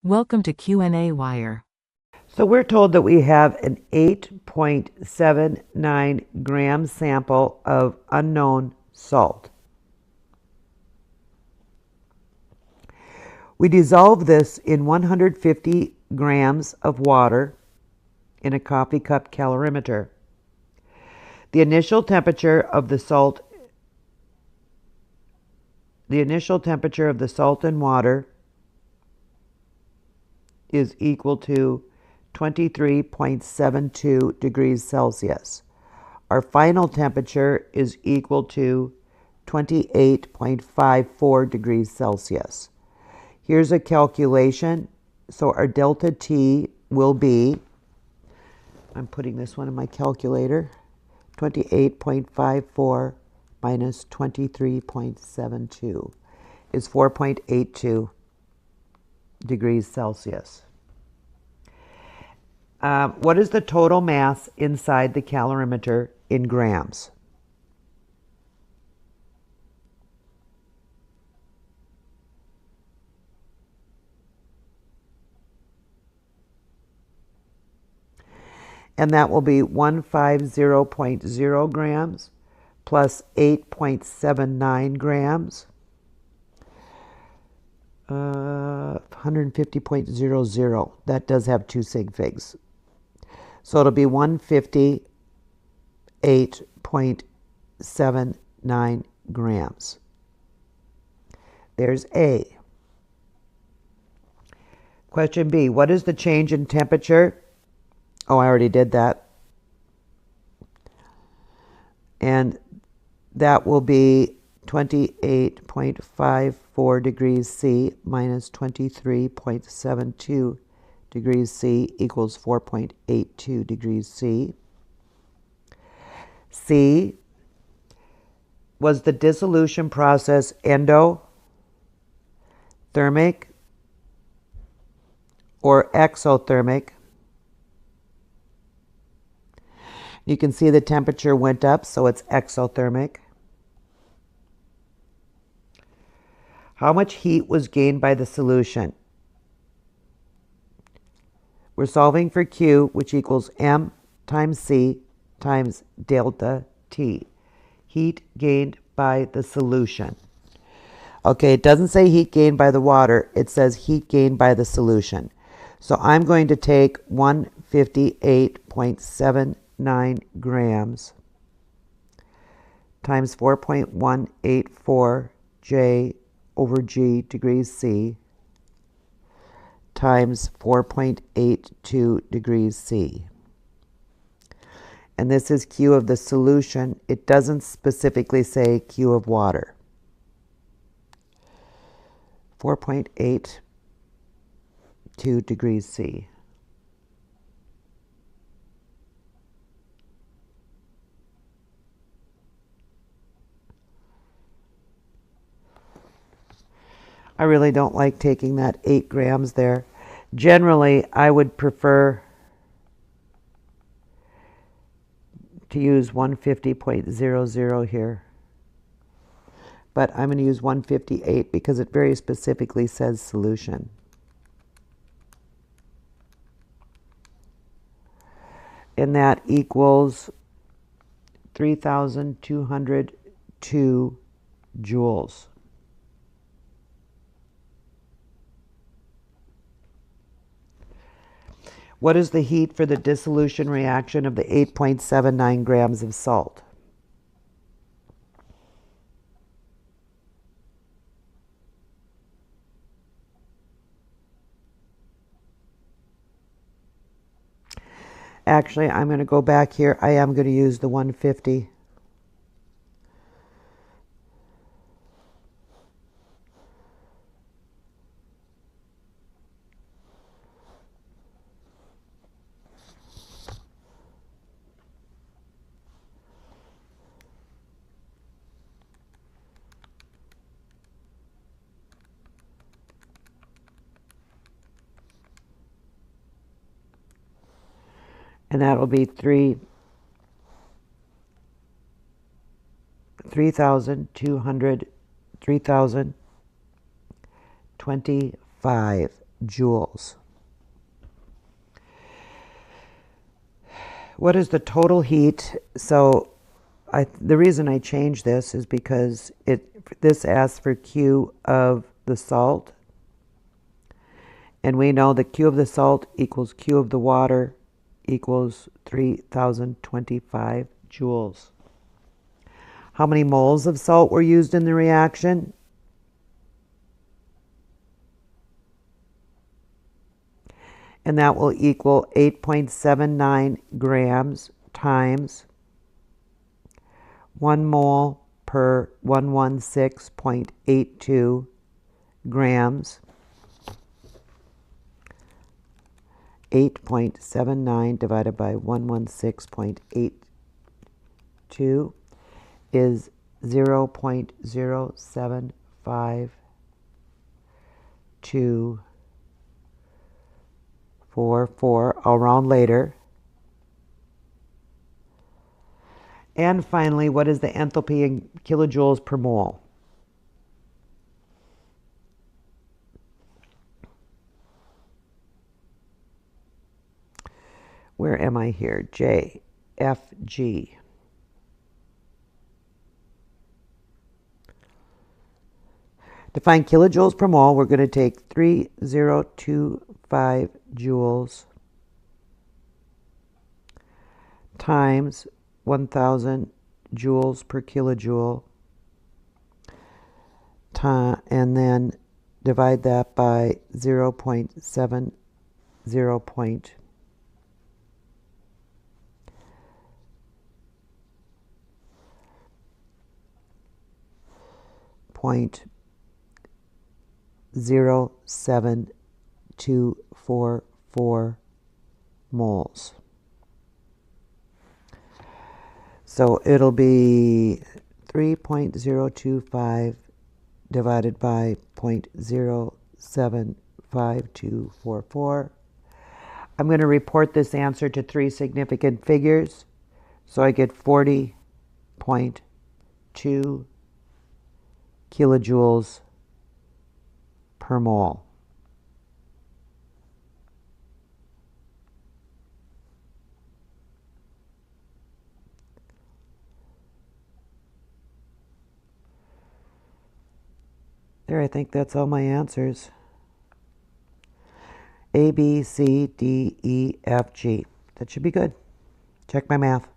Welcome to qnawire. So we're told that we have an 8.79 gram sample of unknown salt. We dissolve this in 150 grams of water in a coffee cup calorimeter. The initial temperature of the salt and water is equal to 23.72 degrees Celsius. Our final temperature is equal to 28.54 degrees Celsius. Here's a calculation. So our delta T will be, I'm putting this one in my calculator, 28.54 minus 23.72 is 4.82 degrees Celsius. What is the total mass inside the calorimeter in grams? And that will be 150.0 grams plus 8.79 grams, 150.00. That does have two sig figs. So it'll be 158.79 grams. There's A. Question B, what is the change in temperature? Oh, I already did that. And that will be 28.54 degrees C minus 23.72 degrees C equals 4.82 degrees C. C, was the dissolution process endothermic or exothermic? You can see the temperature went up, so it's exothermic. How much heat was gained by the solution? We're solving for Q, which equals M times C times delta T. Heat gained by the solution. Okay, it doesn't say heat gained by the water. It says heat gained by the solution. So I'm going to take 158.79 grams times 4.184 J over G degrees C times 4.82 degrees C. And this is Q of the solution. It doesn't specifically say Q of water. 4.82 degrees C. I really don't like taking that 8 grams there. Generally, I would prefer to use 150.00 here. But I'm going to use 158 because it very specifically says solution. And that equals 3,202 joules. What is the heat for the dissolution reaction of the 8.79 grams of salt? Actually, I'm going to go back here. I am going to use the 150. And that'll be 3,025 joules. What is the total heat? So the reason I changed this is because this asks for Q of the salt. And we know that Q of the salt equals Q of the water equals 3,025 joules. How many moles of salt were used in the reaction? And that will equal 8.79 grams times 1 mole per 116.82 grams. 8.79 divided by 116.82 is 0.07524. I'll round later. And finally, what is the enthalpy in kilojoules per mole? Where am I here? J, F, G. To find kilojoules per mole, we're going to take 3025 joules times 1,000 joules per kilojoule, and then divide that by 0.70 0.07244 moles. So it'll be 3.025 divided by 0.075244. I'm going to report this answer to 3 significant figures. So I get 40.2 kilojoules per mole. There, I think that's all my answers. A, B, C, D, E, F, G. That should be good. Check my math.